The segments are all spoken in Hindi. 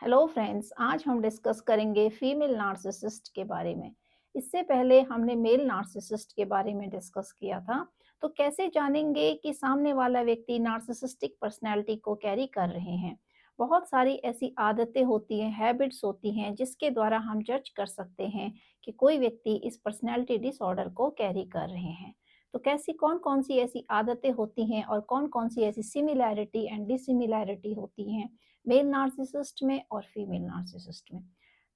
हेलो फ्रेंड्स, आज हम डिस्कस करेंगे फीमेल नार्सिसिस्ट के बारे में। इससे पहले हमने मेल नार्सिसिस्ट के बारे में डिस्कस किया था। तो कैसे जानेंगे कि सामने वाला व्यक्ति नार्सिसिस्टिक पर्सनैलिटी को कैरी कर रहे हैं। बहुत सारी ऐसी आदतें होती हैं, हैबिट्स होती हैं जिसके द्वारा हम जज कर सकते हैं कि कोई व्यक्ति इस पर्सनैलिटी डिसऑर्डर को कैरी कर रहे हैं। तो कैसी कौन कौन सी ऐसी आदतें होती हैं और कौन कौन सी ऐसी सिमिलैरिटी एंड डिसिमिलैरिटी होती हैं मेल नार्सिसिस्ट में और फीमेल नार्सिसिस्ट में।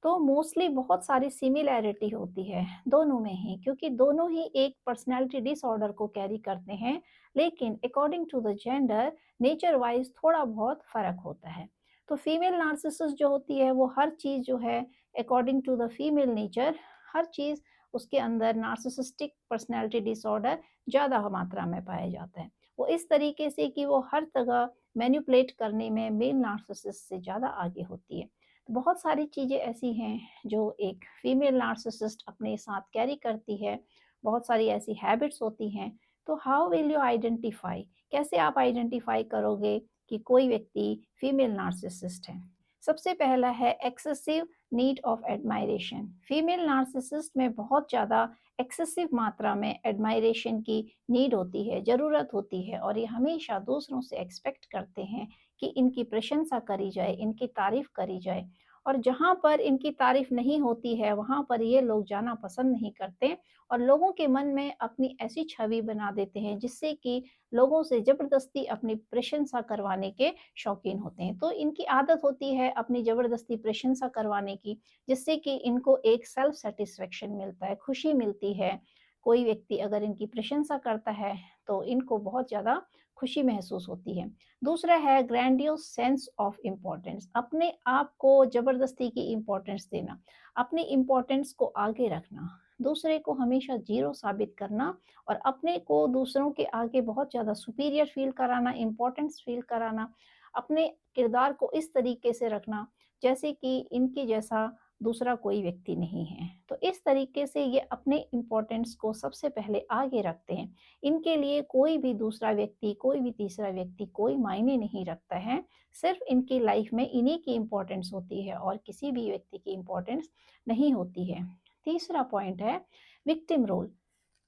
तो मोस्टली बहुत सारी सिमिलैरिटी होती है दोनों में ही, क्योंकि दोनों ही एक पर्सनैलिटी डिसऑर्डर को कैरी करते हैं, लेकिन according to the gender nature wise थोड़ा बहुत फ़र्क होता है। तो फीमेल नार्सिसिस्ट जो होती है वो हर चीज़ जो है according to the female nature, हर चीज़ उसके अंदर नार्सिसिस्टिक पर्सनैलिटी डिसऑर्डर ज़्यादा मात्रा में पाया जाता है। वो इस तरीके से कि वो हर जगह मैनिपुलेट करने में मेल नार्सिसिस्ट से ज़्यादा आगे होती है। तो बहुत सारी चीज़ें ऐसी हैं जो एक फीमेल नार्सिसिस्ट अपने साथ कैरी करती है, बहुत सारी ऐसी हैबिट्स होती हैं। तो हाउ विल यू आइडेंटिफाई, कैसे आप आइडेंटिफाई करोगे कि कोई व्यक्ति फीमेल नार्सिसिस्ट है? सबसे पहला है excessive need of admiration. Female narcissist में बहुत ज़्यादा एक्सेसिव मात्रा में एडमायरेशन की नीड होती है, ज़रूरत होती है, और ये हमेशा दूसरों से एक्सपेक्ट करते हैं कि इनकी प्रशंसा करी जाए, इनकी तारीफ़ करी जाए। और जहाँ पर इनकी तारीफ़ नहीं होती है, वहाँ पर ये लोग जाना पसंद नहीं करते और लोगों के मन में अपनी ऐसी छवि बना देते हैं, जिससे कि लोगों से ज़बरदस्ती अपनी प्रशंसा करवाने के शौकीन होते हैं। तो इनकी आदत होती है अपनी ज़बरदस्ती प्रशंसा करवाने की, जिससे कि इनको एक सेल्फ सैटिस्फैक्शन मिलता है, खुशी मिलती है। कोई व्यक्ति अगर इनकी प्रशंसा करता है तो इनको बहुत ज़्यादा खुशी महसूस होती है। दूसरा है ग्रैंडियोस सेंस ऑफ इम्पोर्टेंस, अपने आप को ज़बरदस्ती की इम्पोर्टेंस देना, अपनी इम्पोर्टेंस को आगे रखना, दूसरे को हमेशा ज़ीरो साबित करना और अपने को दूसरों के आगे बहुत ज़्यादा सुपीरियर फ़ील कराना, इम्पोर्टेंस फ़ील कराना, अपने किरदार को इस तरीके से रखना जैसे कि इनके जैसा दूसरा कोई व्यक्ति नहीं है। तो इस तरीके से ये अपने इम्पोर्टेंस को सबसे पहले आगे रखते हैं। इनके लिए कोई भी दूसरा व्यक्ति, कोई भी तीसरा व्यक्ति कोई मायने नहीं रखता है। सिर्फ़ इनकी लाइफ़ में इन्हीं की इम्पोर्टेंस होती है और किसी भी व्यक्ति की इम्पोर्टेंस नहीं होती है। तीसरा पॉइंट है विक्टिम रोल।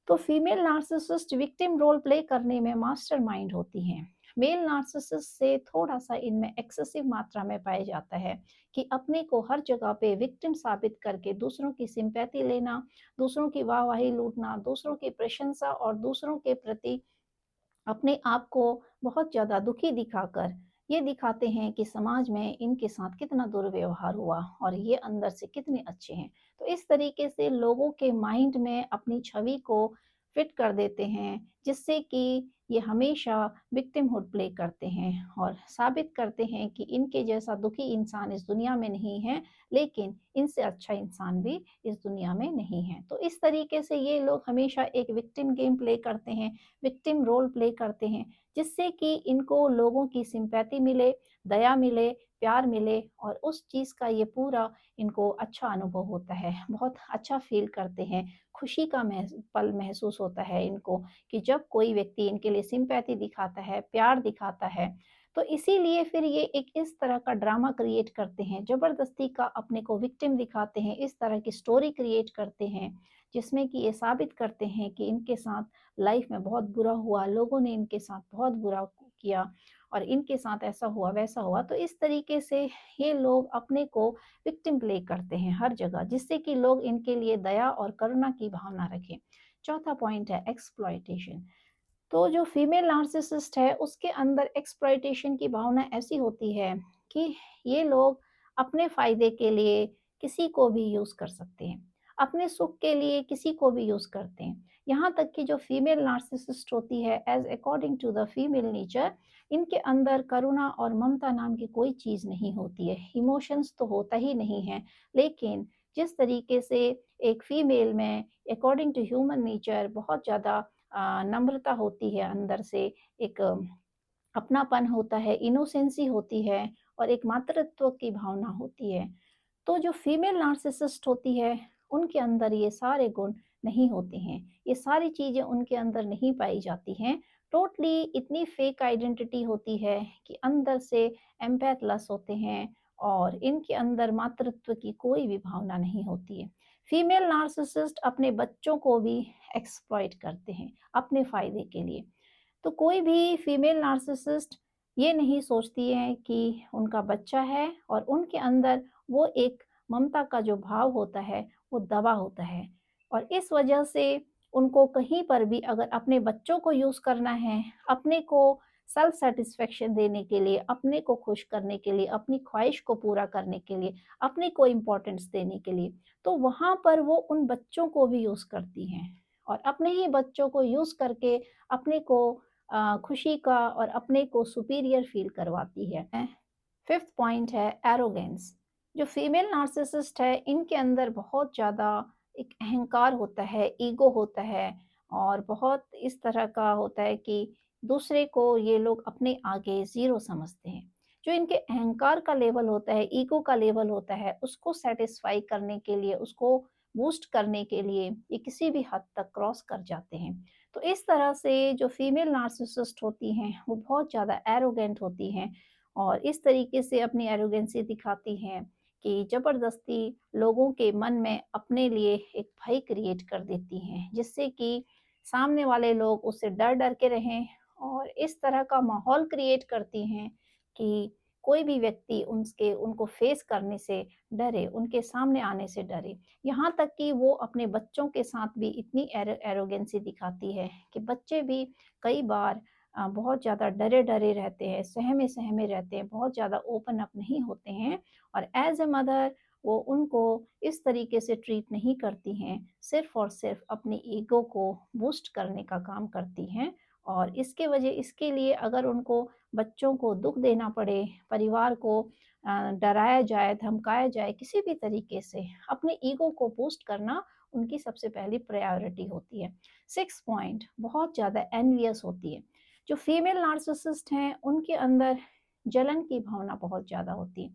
तो female narcissist victim role play करने में मास्टरमाइंड होती हैं। मेल नार्सिसिस्ट से थोड़ा-सा इनमें एक्सेसिव मात्रा में पाया जाता है कि अपने को हर जगह पे विक्टिम साबित करके दूसरों की सिंपैथी लेना, दूसरों की वाहवाही लूटना, दूसरों की प्रशंसा और दूसरों के प्रति अपने आप को बहुत ज़्यादा दुखी दिखाकर ये दिखाते हैं कि समाज में इनके साथ कितना दुर्व्यवहार हुआ और ये अंदर से कितने अच्छे हैं। तो इस तरीके से लोगों के माइंड में अपनी छवि को फिट कर देते हैं, जिससे कि ये हमेशा विक्टिमहुड प्ले करते हैं और साबित करते हैं कि इनके जैसा दुखी इंसान इस दुनिया में नहीं है, लेकिन इनसे अच्छा इंसान भी इस दुनिया में नहीं है। तो इस तरीके से ये लोग हमेशा एक विक्टिम गेम प्ले करते हैं, विक्टिम रोल प्ले करते हैं, जिससे कि इनको लोगों की सिंपैथी मिले, दया मिले, प्यार मिले और उस चीज़ का ये पूरा इनको अच्छा अनुभव होता है। बहुत अच्छा फ़ील करते हैं, खुशी का पल महसूस होता है इनको कि जब कोई व्यक्ति इनके लिए सिंपैथी दिखाता है, प्यार दिखाता है। तो इसीलिए फिर ये एक इस तरह का ड्रामा क्रिएट करते हैं, ज़बरदस्ती का अपने को विक्टिम दिखाते हैं, इस तरह की स्टोरी क्रिएट करते हैं, जिसमें कि ये साबित करते हैं कि इनके साथ लाइफ में बहुत बुरा हुआ, लोगों ने इनके साथ बहुत बुरा किया और इनके साथ ऐसा हुआ, वैसा हुआ। तो इस तरीके से ये लोग अपने को विक्टिम प्ले करते हैं हर जगह, जिससे कि लोग इनके लिए दया और करुणा की भावना रखें। चौथा पॉइंट है एक्सप्लॉयटेशन। तो जो फीमेल नार्सिसिस्ट है उसके अंदर एक्सप्लॉयटेशन की भावना ऐसी होती है कि ये लोग अपने फ़ायदे के लिए किसी को भी यूज़ कर सकते हैं, अपने सुख के लिए किसी को भी यूज़ करते हैं। यहाँ तक कि जो फीमेल नार्सिसिस्ट होती है as according to the female nature, इनके अंदर करुणा और ममता नाम की कोई चीज़ नहीं होती है, इमोशंस तो होता ही नहीं है। लेकिन जिस तरीके से एक फीमेल में अकॉर्डिंग टू ह्यूमन नेचर बहुत ज़्यादा नम्रता होती है अंदर से, एक अपनापन होता है, इनोसेंसी होती है और एक मातृत्व की भावना होती है। तो जो फीमेल नार्सिसिस्ट होती है, उनके अंदर ये सारे गुण नहीं होते हैं। ये सारी चीज़ें उनके अंदर नहीं पाई जाती हैं। टोटली इतनी फेक आइडेंटिटी होती है कि अंदर से एम्पैथलेस होते हैं और इनके अंदर मातृत्व की कोई भी भावना नहीं होती है। फीमेल नार्सिसिस्ट अपने बच्चों को भी एक्सप्लॉइट करते हैं अपने फ़ायदे के लिए। तो कोई भी फीमेल नार्सिसिस्ट ये नहीं सोचती है कि उनका बच्चा है और उनके अंदर वो एक ममता का जो भाव होता है, वो दबा होता है और इस वजह से उनको कहीं पर भी अगर अपने बच्चों को यूज़ करना है, अपने को सेल्फ सैटिस्फैक्शन देने के लिए, अपने को खुश करने के लिए, अपनी ख्वाहिश को पूरा करने के लिए, अपने को इम्पोर्टेंस देने के लिए, तो वहाँ पर वो उन बच्चों को भी यूज़ करती हैं और अपने ही बच्चों को यूज़ करके अपने को खुशी का और अपने को सुपीरियर फ़ील करवाती है। 5th पॉइंट है एरोगेंस। जो फीमेल नार्सिसिस्ट है, इनके अंदर बहुत ज़्यादा एक अहंकार होता है, ईगो होता है और बहुत इस तरह का होता है कि दूसरे को ये लोग अपने आगे ज़ीरो समझते हैं। जो इनके अहंकार का लेवल होता है, ईगो का लेवल होता है, उसको सैटिस्फाई करने के लिए, उसको बूस्ट करने के लिए ये किसी भी हद तक क्रॉस कर जाते हैं। तो इस तरह से जो फीमेल नार्सिसिस्ट होती हैं, वो बहुत ज़्यादा एरोगेंट होती हैं और इस तरीके से अपनी एरोगेंसी दिखाती हैं कि ज़बरदस्ती लोगों के मन में अपने लिए एक भय क्रिएट कर देती हैं, जिससे कि सामने वाले लोग उससे डर-डर के रहें और इस तरह का माहौल क्रिएट करती हैं कि कोई भी व्यक्ति उनको फेस करने से डरे, उनके सामने आने से डरे। यहाँ तक कि वो अपने बच्चों के साथ भी इतनी एरोगेंसी दिखाती है कि बच्चे भी कई बार बहुत ज़्यादा डरे-डरे रहते हैं, सहमे-सहमे रहते हैं, बहुत ज़्यादा ओपन अप नहीं होते हैं और एज़ अ मदर वो उनको इस तरीके से ट्रीट नहीं करती हैं, सिर्फ़ और सिर्फ़ अपनी ईगो को बूस्ट करने का काम करती हैं और इसके लिए अगर उनको बच्चों को दुःख देना पड़े, परिवार को डराया जाए, धमकाया जाए, किसी भी तरीके से अपने ईगो को बूस्ट करना उनकी सबसे पहली प्रायोरिटी होती है। 6th पॉइंट बहुत ज़्यादा एनवियस होती है। जो फीमेल नार्सिसिस्ट हैं, उनके अंदर जलन की भावना बहुत ज़्यादा होती है।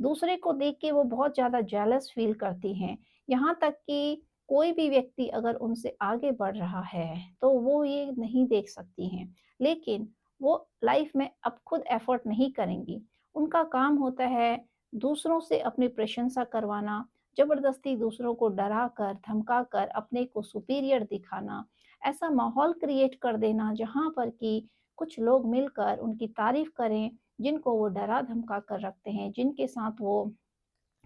दूसरे को देख के वो बहुत ज़्यादा जेलस फ़ील करती हैं। यहाँ तक कि कोई भी व्यक्ति अगर उनसे आगे बढ़ रहा है, तो वो ये नहीं देख सकती हैं। लेकिन वो लाइफ़ में अब खुद एफ़र्ट नहीं करेंगी। उनका काम होता है दूसरों से अपनी प्रशंसा करवाना, ज़बरदस्ती दूसरों को डराकर, धमकाकर अपने को सुपीरियर दिखाना, ऐसा माहौल क्रिएट कर देना जहाँ पर कि कुछ लोग मिलकर उनकी तारीफ़ करें, जिनको वो डरा-धमका कर रखते हैं, जिनके साथ वो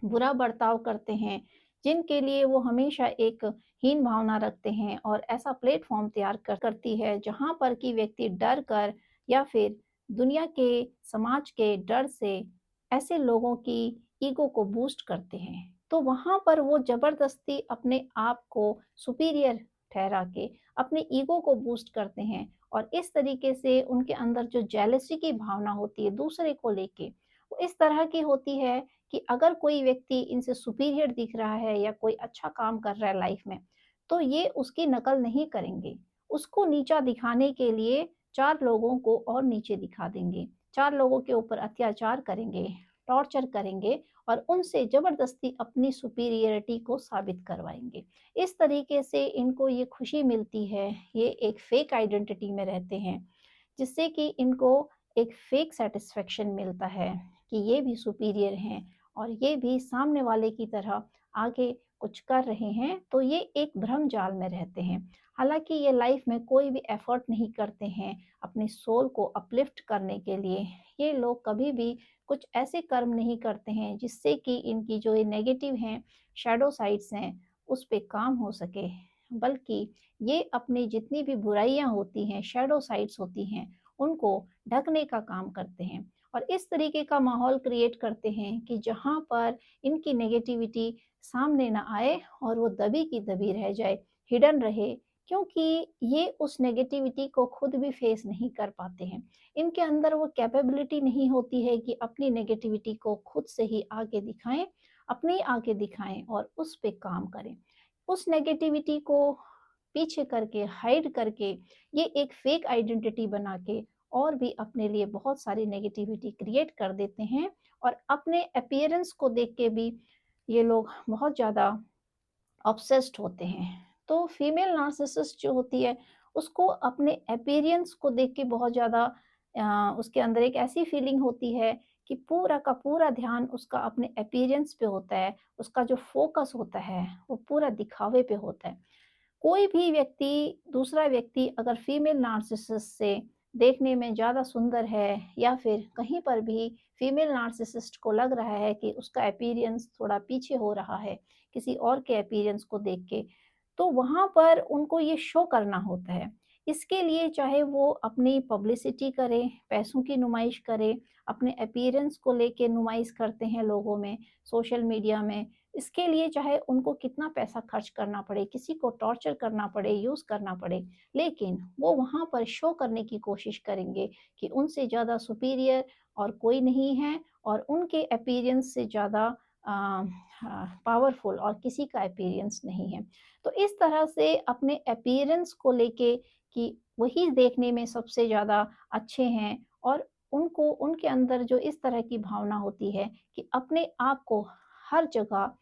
बुरा बर्ताव करते हैं, जिनके लिए वो हमेशा एक हीन भावना रखते हैं और ऐसा प्लेटफ़ॉर्म तैयार करती है जहाँ पर कि व्यक्ति डर कर या फिर दुनिया के, समाज के डर से ऐसे लोगों की ईगो को बूस्ट करते हैं। तो वहाँ पर वो ज़बरदस्ती अपने आप को सुपीरियर ठहरा के अपने ईगो को बूस्ट करते हैं और इस तरीके से उनके अंदर जो जेलसी की भावना होती है दूसरे को लेके, वो इस तरह की होती है कि अगर कोई व्यक्ति इनसे सुपीरियर दिख रहा है या कोई अच्छा काम कर रहा है लाइफ में, तो ये उसकी नकल नहीं करेंगे। उसको नीचा दिखाने के लिए 4 लोगों को और नीचे दिखा देंगे, 4 लोगों के ऊपर अत्याचार करेंगे, टॉर्चर करेंगे और उनसे ज़बरदस्ती अपनी सुपीरियरिटी को साबित करवाएँगे। इस तरीके से इनको ये खुशी मिलती है, ये एक फ़ेक आइडेंटिटी में रहते हैं, जिससे कि इनको एक फ़ेक सैटिस्फैक्शन मिलता है कि ये भी सुपीरियर हैं और ये भी सामने वाले की तरह आगे कुछ कर रहे हैं, तो ये एक भ्रम जाल में रहते हैं। हालाँकि ये लाइफ़ में कोई भी एफ़र्ट नहीं करते हैं अपनी सोल को अपलिफ्ट करने के लिए। ये लोग कभी भी कुछ ऐसे कर्म नहीं करते हैं जिससे कि इनकी जो ये नेगेटिव हैं, शैडो साइड्स हैं, उस पे काम हो सके। बल्कि ये अपनी जितनी भी बुराइयाँ होती हैं, शैडो साइड्स होती हैं, उनको ढकने का काम करते हैं और इस तरीके का माहौल क्रिएट करते हैं कि जहाँ पर इनकी नेगेटिविटी सामने ना आए और वो दबी की दबी रह जाए, हिडन रहे, क्योंकि ये उस नेगेटिविटी को खुद भी फेस नहीं कर पाते हैं। इनके अंदर वो कैपेबिलिटी नहीं होती है कि अपनी नेगेटिविटी को खुद से ही आगे दिखाएँ, अपने आगे दिखाएँ और उस पे काम करें। उस नेगेटिविटी को पीछे करके, हाइड करके, ये एक फेक आइडेंटिटी बना के और भी अपने लिए बहुत सारी नेगेटिविटी क्रिएट कर देते हैं और अपने अपीयरेंस को देख के भी ये लोग बहुत ज़्यादा ऑब्सेस्ड होते हैं। तो फीमेल नार्सिसिस्ट जो होती है, उसको अपने अपीयरेंस को देख के बहुत ज़्यादा उसके अंदर एक ऐसी फीलिंग होती है कि पूरा का पूरा ध्यान उसका अपने अपीयरेंस पे होता है, उसका जो फ़ोकस होता है, वो पूरा दिखावे पे होता है। कोई भी व्यक्ति, दूसरा व्यक्ति अगर फीमेल नार्सिसिस्ट से देखने में ज़्यादा सुंदर है या फिर कहीं पर भी फीमेल नार्सिसिस्ट को लग रहा है कि उसका अपीयरेंस थोड़ा पीछे हो रहा है किसी और के अपीयरेंस को देख के, तो वहाँ पर उनको ये शो करना होता है। इसके लिए चाहे वो अपनी पब्लिसिटी करे, पैसों की नुमाइश करे, अपने अपीयरेंस को लेके नुमाइश करते हैं लोगों में, सोशल मीडिया में, इसके लिए चाहे उनको कितना पैसा खर्च करना पड़े, किसी को टॉर्चर करना पड़े, यूज़ करना पड़े, लेकिन वो वहाँ पर शो करने की कोशिश करेंगे कि उनसे ज़्यादा सुपीरियर और कोई नहीं है और उनके अपीयरेंस से ज़्यादा पावरफुल और किसी का अपीयरेंस नहीं है। तो इस तरह से अपने अपीयरेंस को लेके कि वही देखने में सबसे ज़्यादा अच्छे हैं और उनको उनके अंदर जो इस तरह की भावना होती है कि अपने आप को हर जगह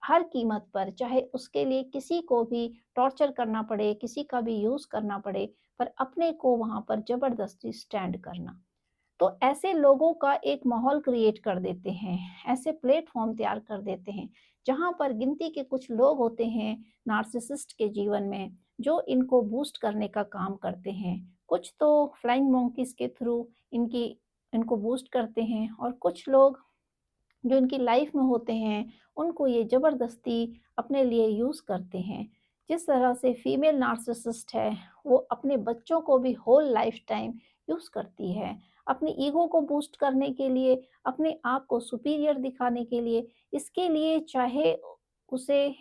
हर कीमत पर, चाहे उसके लिए किसी को भी टॉर्चर करना पड़े, किसी का भी यूज़ करना पड़े, पर अपने को वहाँ पर ज़बरदस्ती स्टैंड करना। तो ऐसे लोगों का एक माहौल क्रिएट कर देते हैं, ऐसे प्लेटफ़ॉर्म तैयार कर देते हैं, जहाँ पर गिनती के कुछ लोग होते हैं नार्सिसिस्ट के जीवन में, जो इनको बूस्ट करने का काम करते हैं। कुछ तो फ्लाइंग मंकीज़ के थ्रू इनकी इनको बूस्ट करते हैं और कुछ लोग जो इनकी लाइफ में होते हैं, उनको ये ज़बरदस्ती अपने लिए यूज़ करते हैं। जिस तरह से फीमेल नार्सिसिस्ट है, वो अपने बच्चों को भी होल लाइफ़ टाइम यूज़ करती है। अपनी ईगो को बूस्ट करने के लिए, अपने आप को सुपीरियर दिखाने के लिए, इसके लिए चाहे उसे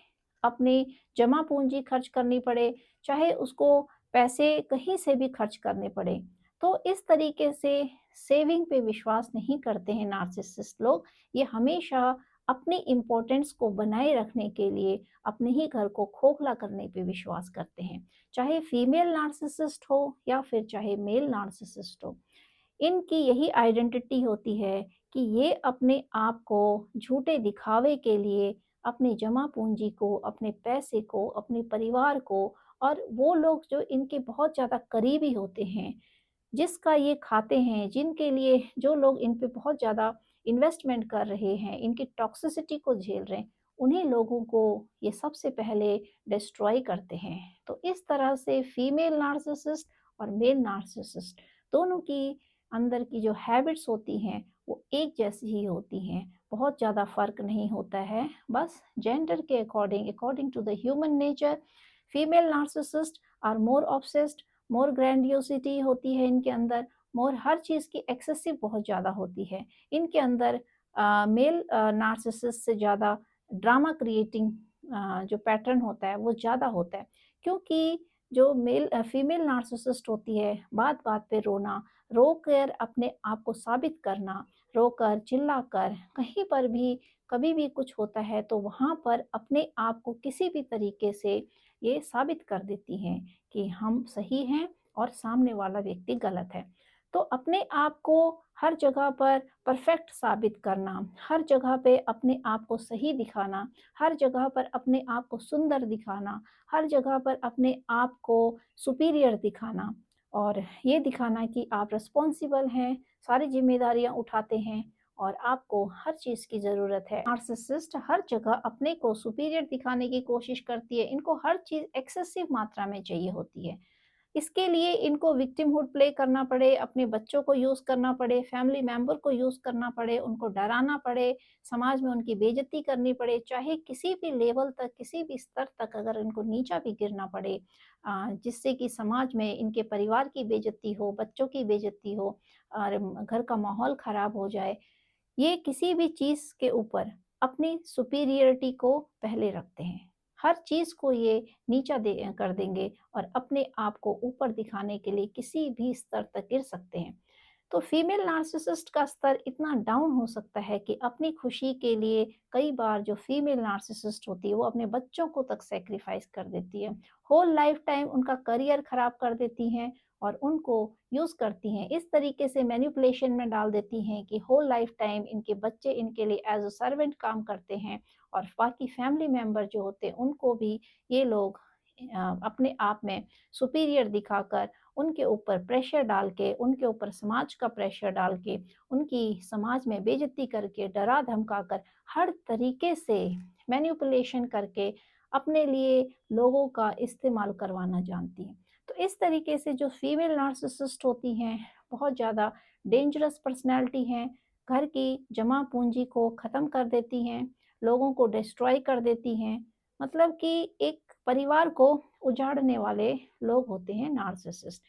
अपनी जमा पूँजी खर्च करनी पड़े, चाहे उसको पैसे कहीं से भी खर्च करने पड़े। तो इस तरीके से सेविंग पे विश्वास नहीं करते हैं नार्सिसिस्ट लोग। ये हमेशा अपनी इम्पोर्टेंस को बनाए रखने के लिए अपने ही घर को खोखला करने पे विश्वास करते हैं। चाहे फीमेल नार्सिसिस्ट हो या फिर चाहे मेल नार्सिसिस्ट हो। इनकी यही आइडेंटिटी होती है कि ये अपने आप को झूठे दिखावे के लिए, अपनी जमा पूँजी को, अपने पैसे को, अपने परिवार को और वो लोग जो इनके बहुत ज़्यादा करीबी होते हैं, जिसका ये खाते हैं, जिनके लिए जो लोग इन पे बहुत ज़्यादा इन्वेस्टमेंट कर रहे हैं, इनकी टॉक्सिसिटी को झेल रहे हैं, उन्हीं लोगों को ये सबसे पहले डिस्ट्रॉय करते हैं। तो इस तरह से फीमेल नार्सिसिस्ट और मेल नार्सिसिस्ट दोनों की अंदर की जो हैबिट्स होती हैं, वो एक जैसी ही होती हैं। बहुत ज़्यादा फ़र्क नहीं होता है, बस जेंडर के according to the human nature, female narcissist are more obsessed, more grandiosity होती है इनके अंदर, मोर हर चीज़ की एक्सेसिव बहुत ज़्यादा होती है। इनके अंदर मेल नार्सिसिस्ट से ज़्यादा ड्रामा क्रिएटिंग जो पैटर्न होता है वो ज़्यादा होता है। क्योंकि जो फीमेल नार्सिसिस्ट होती है, बात-बात पे रोना, रोकर अपने आप को साबित करना, रोकर, चिल्लाकर, कहीं पर भी, कभी भी कुछ होता है तो वहाँ पर अपने आप को किसी भी तरीके से ये साबित कर देती हैं कि हम सही हैं और सामने वाला व्यक्ति गलत है। तो अपने आप को हर जगह पर परफेक्ट साबित करना, हर जगह पे अपने आप को सही दिखाना, हर जगह पर अपने आप को सुंदर दिखाना, हर जगह पर अपने आप को सुपीरियर दिखाना और ये दिखाना कि आप रिस्पॉन्सिबल हैं, सारी ज़िम्मेदारियाँ उठाते हैं और आपको हर चीज़ की ज़रूरत है। नार्सिसिस्ट हर जगह अपने को सुपीरियर दिखाने की कोशिश करती है, इनको हर चीज़ एक्सेसिव मात्रा में चाहिए होती है। इसके लिए इनको विक्टिमहुड प्ले करना पड़े, अपने बच्चों को यूज़ करना पड़े, फैमिली मेंबर को यूज़ करना पड़े, उनको डराना पड़े, समाज में उनकी बेइज़्ज़ती करनी पड़े, चाहे किसी भी लेवल तक, किसी भी स्तर तक अगर इनको नीचा भी गिरना पड़े जिससे कि समाज में इनके परिवार की बेइज़्ज़ती हो, बच्चों की बेइज़्ज़ती हो और घर का माहौल ख़राब हो जाए, ये किसी भी चीज़ के ऊपर अपनी सुपीरियरिटी को पहले रखते हैं। हर चीज़ को ये नीचा कर देंगे और अपने आप को ऊपर दिखाने के लिए किसी भी स्तर तक गिर सकते हैं। तो फीमेल नार्सिसिस्ट का स्तर इतना डाउन हो सकता है कि अपनी खुशी के लिए कई बार जो फीमेल नार्सिसिस्ट होती है वो अपने बच्चों को तक सैक्रिफाइस कर देती है। होल लाइफ टाइम उनका करियर खराब कर देती हैं और उनको यूज़ करती हैं। इस तरीके से मैनिपुलेशन में डाल देती हैं कि होल लाइफ टाइम इनके बच्चे इनके लिए एज़ अ सर्वेंट काम करते हैं और बाकी फैमिली मेंबर जो होते हैं उनको भी ये लोग अपने आप में सुपीरियर दिखाकर, उनके ऊपर प्रेशर डाल के, उनके ऊपर समाज का प्रेशर डाल के, उनकी समाज में बेइज्जती करके, डरा-धमकाकर, हर तरीके से मैनिपुलेशन करके अपने लिए लोगों का इस्तेमाल करवाना जानती हैं। तो इस तरीके से जो फीमेल नार्सिसिस्ट होती हैं, बहुत ज़्यादा डेंजरस पर्सनैलिटी हैं, घर की जमा पूँजी को ख़त्म कर देती हैं, लोगों को डिस्ट्रॉय कर देती हैं। मतलब कि एक परिवार को उजाड़ने वाले लोग होते हैं नार्सिसिस्ट।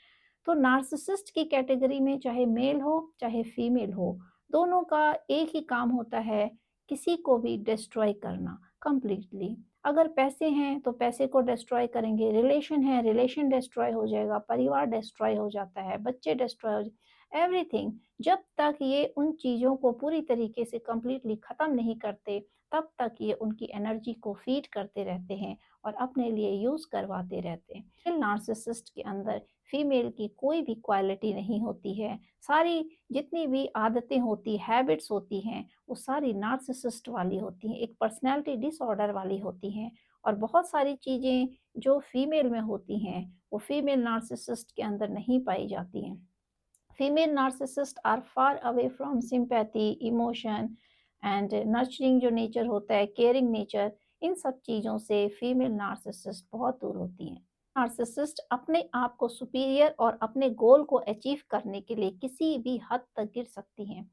तो नार्सिसिस्ट की कैटेगरी में चाहे मेल हो, चाहे फीमेल हो, दोनों का एक ही काम होता है, किसी को भी डिस्ट्रॉय करना कंप्लीटली। अगर पैसे हैं, तो पैसे को डिस्ट्रॉय करेंगे, रिलेशन है, रिलेशन डिस्ट्रॉय हो जाएगा, परिवार डिस्ट्रॉय हो जाता है, बच्चे डिस्ट्रॉय हो एवरीथिंग। जब तक ये उन चीज़ों को पूरी तरीके से कंप्लीटली ख़त्म नहीं करते, तब तक ये उनकी एनर्जी को फ़ीड करते रहते हैं और अपने लिए यूज़ करवाते रहते हैं। मेल नार्सिसिस्ट के अंदर फीमेल की कोई भी क्वालिटी नहीं होती है। सारी जितनी भी आदतें होती, हैबिट्स होती हैं, वो सारी नार्सिसिस्ट वाली होती हैं, एक पर्सनैलिटी डिसऑर्डर वाली होती हैं। और बहुत सारी चीज़ें जो फीमेल में होती हैं, वो फीमेल नार्सिसिस्ट के अंदर नहीं पाई जाती हैं। Female narcissist are far away from sympathy, emotion and nurturing जो नेचर होता है, केयरिंग नेचर, इन सब चीज़ों से फीमेल नार्सिसिस्ट बहुत दूर होती हैं। नार्सिसिस्ट अपने आप को सुपीरियर और अपने गोल को अचीव करने के लिए किसी भी हद तक गिर सकती हैं।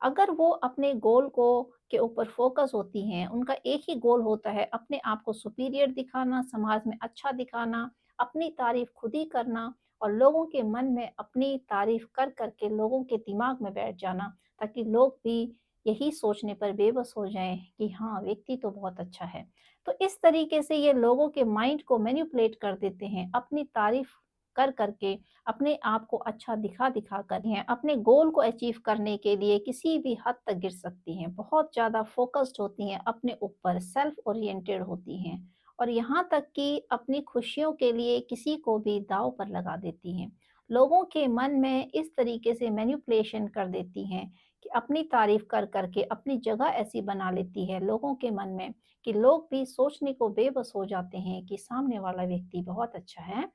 अगर वो अपने गोल को के ऊपर फ़ोकस होती हैं, उनका एक ही गोल होता है अपने आप को सुपीरियर दिखाना, समाज में अच्छा दिखाना, अपनी तारीफ़ खुद ही करना और लोगों के मन में अपनी तारीफ़ कर के लोगों के दिमाग में बैठ जाना, ताकि लोग भी यही सोचने पर बेबस हो जाएँ कि हाँ, व्यक्ति तो बहुत अच्छा है। तो इस तरीके से ये लोगों के माइंड को मैनिपुलेट कर देते हैं, अपनी तारीफ़ कर के, अपने आप को अच्छा दिखा कर हैं, अपने गोल को अचीव करने के लिए किसी भी हद तक गिर सकती हैं। बहुत ज़्यादा फ़ोकस्ड होती हैं अपने ऊपर, सेल्फ ओरिएंटेड होती हैं और यहाँ तक कि अपनी खुशियों के लिए किसी को भी दाँव पर लगा देती हैं। लोगों के मन में इस तरीके से मैनिपुलेशन कर देती हैं कि अपनी तारीफ़ कर के अपनी जगह ऐसी बना लेती है लोगों के मन में कि लोग भी सोचने को बेबस हो जाते हैं कि सामने वाला व्यक्ति बहुत अच्छा है।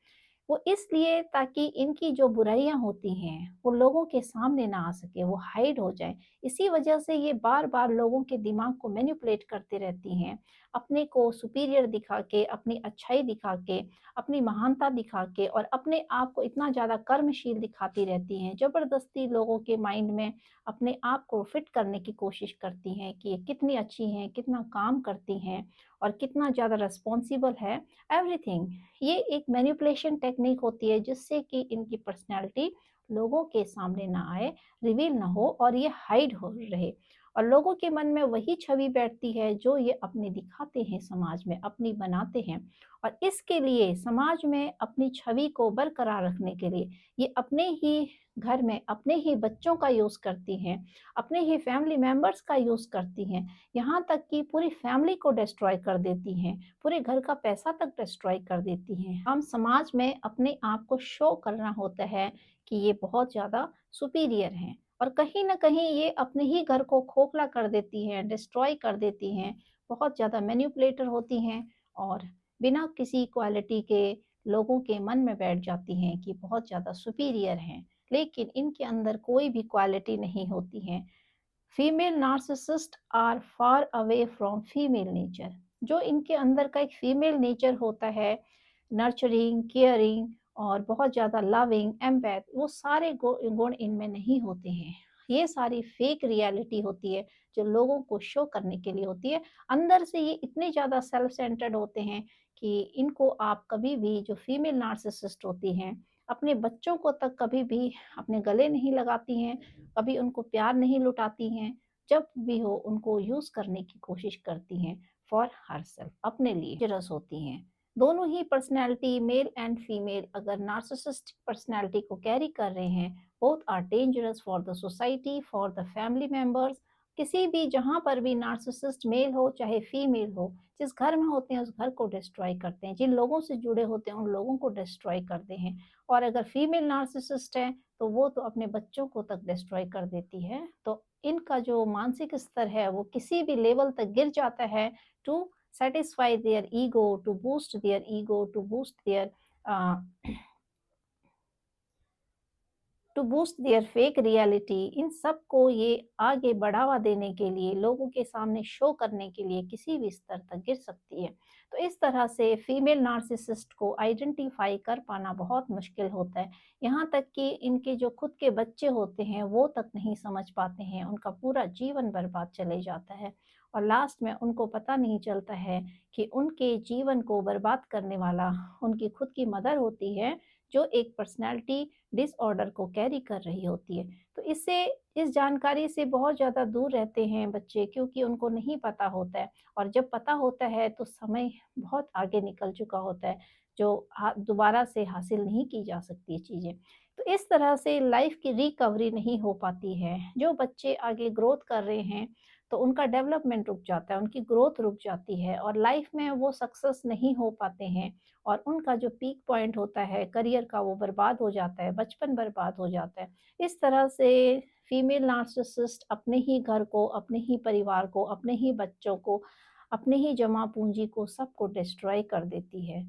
वो इसलिए ताकि इनकी जो बुराइयाँ होती हैं, वो लोगों के सामने ना आ सके, वो हाइड हो जाएँ। इसी वजह से ये बार-बार लोगों के दिमाग को मैनिपुलेट करती रहती हैं, अपने को सुपीरियर दिखा के, अपनी अच्छाई दिखा के, अपनी महानता दिखा के और अपने आप को इतना ज़्यादा कर्मशील दिखाती रहती हैं। ज़बरदस्ती लोगों के माइंड में अपने आप को फिट करने की कोशिश करती हैं कि ये कितनी अच्छी हैं, कितना काम करती हैं और कितना ज़्यादा रिस्पॉन्सिबल है, एवरीथिंग। ये एक मैनिपुलेशन टेक्निक होती है जिससे कि इनकी पर्सनैलिटी लोगों के सामने ना आए, रिवील ना हो और ये हाइड हो रहे और लोगों के मन में वही छवि बैठती है जो ये अपनी दिखाते हैं समाज में, अपनी बनाते हैं और इसके लिए समाज में अपनी छवि को बरकरार रखने के लिए ये अपने ही घर में अपने ही बच्चों का यूज़ करती हैं, अपने ही फैमिली मेंबर्स का यूज़ करती हैं, यहाँ तक कि पूरी फैमिली को डिस्ट्रॉय कर देती हैं, पूरे घर का पैसा तक डिस्ट्रॉय कर देती हैं। हम समाज में अपने आप को शो करना होता है कि ये बहुत ज़्यादा सुपीरियर हैं और कहीं न कहीं ये अपने ही घर को खोखला कर देती हैं, डिस्ट्रॉय कर देती हैं, बहुत ज़्यादा मैनिपुलेटर होती हैं और बिना किसी क्वालिटी के लोगों के मन में बैठ जाती हैं कि बहुत ज़्यादा सुपीरियर हैं, लेकिन इनके अंदर कोई भी क्वालिटी नहीं होती है। Female narcissist are far away from female nature. जो इनके अंदर का एक फीमेल नेचर होता है, नर्चरिंग, केयरिंग और बहुत ज़्यादा लविंग, एम्पैथ, वो सारे गुण इनमें नहीं होते हैं। ये सारी फेक रियलिटी होती है जो लोगों को शो करने के लिए होती है। अंदर से ये इतने ज़्यादा सेल्फ सेंटर्ड होते हैं कि इनको आप कभी भी, जो फीमेल नार्सिसिस्ट होती हैं, अपने बच्चों को तक कभी भी अपने गले नहीं लगाती हैं, कभी उनको प्यार नहीं लुटाती हैं, जब भी हो उनको यूज़ करने की कोशिश करती हैं फॉर हरसेल्फ, अपने लिए डेंजरस होती हैं। दोनों ही पर्सनैलिटी, मेल एंड फीमेल, अगर नार्सिसिस्टिक पर्सनैलिटी को कैरी कर रहे हैं, both are dangerous for the society, for the family members. किसी भी, जहाँ पर भी नार्सिसिस्ट मेल हो चाहे फीमेल हो, जिस घर में होते हैं उस घर को डिस्ट्रॉय करते हैं, जिन लोगों से जुड़े होते हैं उन लोगों को डिस्ट्रॉय करते हैं और अगर फीमेल नार्सिसिस्ट है तो वो तो अपने बच्चों को तक डिस्ट्रॉय कर देती है। तो इनका जो मानसिक स्तर है वो किसी भी लेवल तक गिर जाता है to satisfy their ego, to boost their uh, to boost their fake reality, इन सब को ये आगे बढ़ावा देने के लिए, लोगों के सामने शो करने के लिए किसी भी स्तर तक गिर सकती है। तो इस तरह से फीमेल नार्सिसिस्ट को आइडेंटिफाई कर पाना बहुत मुश्किल होता है। यहाँ तक कि इनके जो खुद के बच्चे होते हैं वो तक नहीं समझ पाते हैं, उनका पूरा जीवन बर्बाद चले जाता है और लास्ट में उनको पता नहीं चलता है कि उनके जीवन को बर्बाद करने वाला उनकी खुद की मदर होती है, जो एक पर्सनैलिटी डिसऑर्डर को कैरी कर रही होती है। तो इससे, इस जानकारी से बहुत ज़्यादा दूर रहते हैं बच्चे, क्योंकि उनको नहीं पता होता है और जब पता होता है तो समय बहुत आगे निकल चुका होता है, जो दोबारा से हासिल नहीं की जा सकती चीज़ें। तो इस तरह से लाइफ की रिकवरी नहीं हो पाती है। जो बच्चे आगे ग्रोथ कर रहे हैं तो उनका डेवलपमेंट रुक जाता है, उनकी ग्रोथ रुक जाती है और लाइफ में वो सक्सेस नहीं हो पाते हैं और उनका जो पीक पॉइंट होता है करियर का वो बर्बाद हो जाता है, बचपन बर्बाद हो जाता है। इस तरह से फीमेल नार्सिसिस्ट अपने ही घर को, अपने ही परिवार को, अपने ही बच्चों को, अपने ही जमा पूँजी को सबको डिस्ट्रॉय कर देती है।